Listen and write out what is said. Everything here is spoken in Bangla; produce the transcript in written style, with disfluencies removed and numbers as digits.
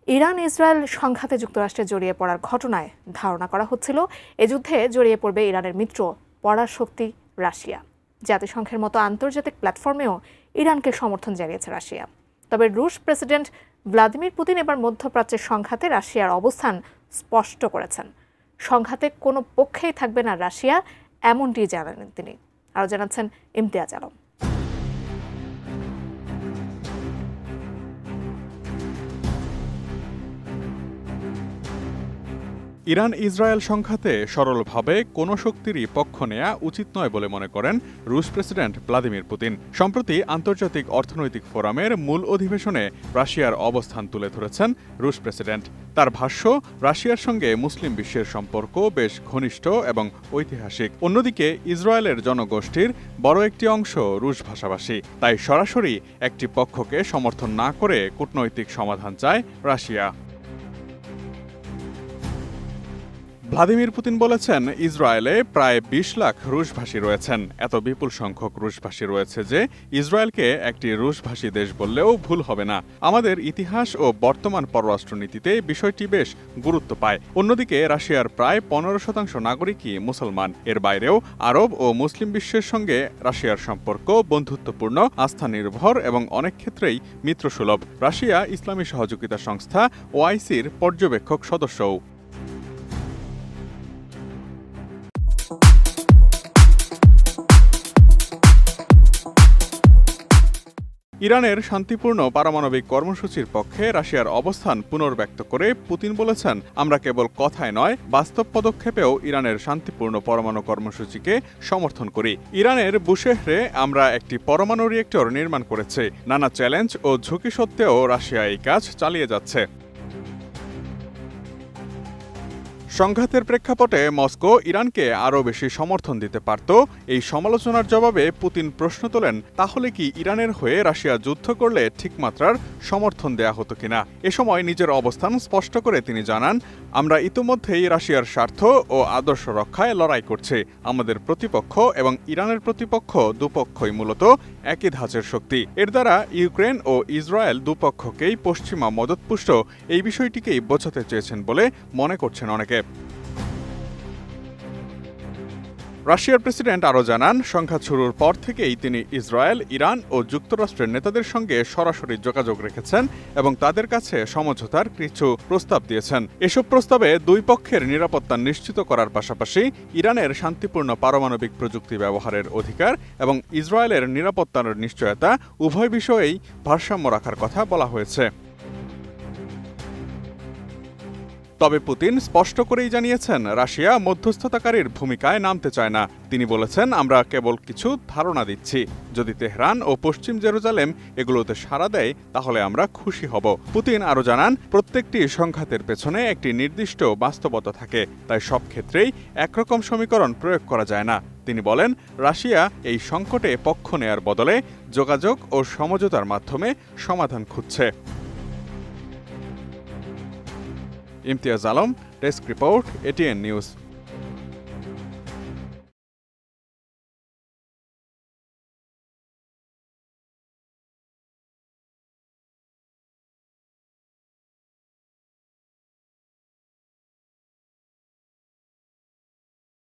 ইরান ইসরায়েল সংঘাতে যুক্তরাষ্ট্রে জড়িয়ে পড়ার ঘটনায় ধারণা করা হচ্ছিল এ যুদ্ধে জড়িয়ে পড়বে ইরানের মিত্র পরাশক্তি রাশিয়া। জাতিসংঘের মতো আন্তর্জাতিক প্ল্যাটফর্মেও ইরানকে সমর্থন জানিয়েছে রাশিয়া। তবে রুশ প্রেসিডেন্ট ভ্লাদিমির পুতিন এবার মধ্যপ্রাচ্যের সংঘাতে রাশিয়ার অবস্থান স্পষ্ট করেছেন। সংঘাতে কোনো পক্ষেই থাকবে না রাশিয়া, এমনটি জানালেন তিনি। আরও জানাচ্ছেন ইমতিয়াজ আলম। ইরান ইসরায়েল সংঘাতে সরলভাবে কোনো শক্তিরই পক্ষ নেয়া উচিত নয় বলে মনে করেন রুশ প্রেসিডেন্ট ভ্লাদিমির পুতিন। সম্প্রতি আন্তর্জাতিক অর্থনৈতিক ফোরামের মূল অধিবেশনে রাশিয়ার অবস্থান তুলে ধরেছেন রুশ প্রেসিডেন্ট। তার ভাষ্য, রাশিয়ার সঙ্গে মুসলিম বিশ্বের সম্পর্ক বেশ ঘনিষ্ঠ এবং ঐতিহাসিক। অন্যদিকে ইসরায়েলের জনগোষ্ঠীর বড় একটি অংশ রুশ ভাষাভাষী, তাই সরাসরি একটি পক্ষকে সমর্থন না করে কূটনৈতিক সমাধান চায় রাশিয়া। ভ্লাদিমির পুতিন বলেছেন, ইসরায়েলে প্রায় ২০ লাখ রুশভাষী রয়েছেন। এত বিপুল সংখ্যক রুশভাষী রয়েছে যে ইসরায়েলকে একটি রুশভাষী দেশ বললেও ভুল হবে না। আমাদের ইতিহাস ও বর্তমান পররাষ্ট্রনীতিতে বিষয়টি বেশ গুরুত্ব পায়। অন্যদিকে রাশিয়ার প্রায় ১৫% নাগরিকই মুসলমান। এর বাইরেও আরব ও মুসলিম বিশ্বের সঙ্গে রাশিয়ার সম্পর্ক বন্ধুত্বপূর্ণ, আস্থা নির্ভর এবং অনেক ক্ষেত্রেই মিত্রসুলভ। রাশিয়া ইসলামী সহযোগিতা সংস্থা ওআইসির পর্যবেক্ষক সদস্যও। ইরানের শান্তিপূর্ণ পারমাণবিক কর্মসূচির পক্ষে রাশিয়ার অবস্থান পুনর্ব্যক্ত করে পুতিন বলেছেন, আমরা কেবল কথায় নয়, বাস্তব পদক্ষেপেও ইরানের শান্তিপূর্ণ পরমাণু কর্মসূচিকে সমর্থন করি। ইরানের বুশেহরে আমরা একটি পরমাণু রিয়েক্টর নির্মাণ করেছি। নানা চ্যালেঞ্জ ও ঝুঁকি সত্ত্বেও রাশিয়া এই কাজ চালিয়ে যাচ্ছে। সংঘাতের প্রেক্ষাপটে মস্কো ইরানকে আরও বেশি সমর্থন দিতে পারত। এই সমালোচনার জবাবে পুতিন প্রশ্ন তোলেন, তাহলে কি ইরানের হয়ে রাশিয়া যুদ্ধ করলে ঠিকমাত্রার সমর্থন দেয়া হতো কিনা? এ সময় নিজের অবস্থান স্পষ্ট করে তিনি জানান, আমরা ইতোমধ্যেই রাশিয়ার স্বার্থ ও আদর্শ রক্ষায় লড়াই করছি। আমাদের প্রতিপক্ষ এবং ইরানের প্রতিপক্ষ দুপক্ষই মূলত একই ধাঁচের শক্তি। এর দ্বারা ইউক্রেন ও ইসরায়েল দুপক্ষকেই পশ্চিমা মদতপুষ্ট এই বিষয়টিকেই বোঝাতে চেয়েছেন বলে মনে করছেন অনেকে। রাশিয়ার প্রেসিডেন্ট আরও জানান, সংঘাত শুরুর পর থেকেই তিনি ইসরায়েল, ইরান ও যুক্তরাষ্ট্রের নেতাদের সঙ্গে সরাসরি যোগাযোগ রেখেছেন এবং তাদের কাছে সমঝোতার কিছু প্রস্তাব দিয়েছেন। এসব প্রস্তাবে দুই পক্ষের নিরাপত্তা নিশ্চিত করার পাশাপাশি ইরানের শান্তিপূর্ণ পারমাণবিক প্রযুক্তি ব্যবহারের অধিকার এবং ইসরায়েলের নিরাপত্তার নিশ্চয়তা উভয় বিষয়েই ভারসাম্য রাখার কথা বলা হয়েছে। তবে পুতিন স্পষ্ট করেই জানিয়েছেন, রাশিয়া মধ্যস্থতাকারীর ভূমিকায় নামতে চায় না। তিনি বলেছেন, আমরা কেবল কিছু ধারণা দিচ্ছি। যদি তেহরান ও পশ্চিম জেরুজালেম এগুলোতে সাড়া দেয় তাহলে আমরা খুশি হব। পুতিন আরও জানান, প্রত্যেকটি সংঘাতের পেছনে একটি নির্দিষ্ট বাস্তবতা থাকে, তাই সব ক্ষেত্রেই একরকম সমীকরণ প্রয়োগ করা যায় না। তিনি বলেন, রাশিয়া এই সংকটে পক্ষ নেয়ার বদলে যোগাযোগ ও সমঝোতার মাধ্যমে সমাধান খুঁজছে। Imtiaz Alam, desk report, ATN news.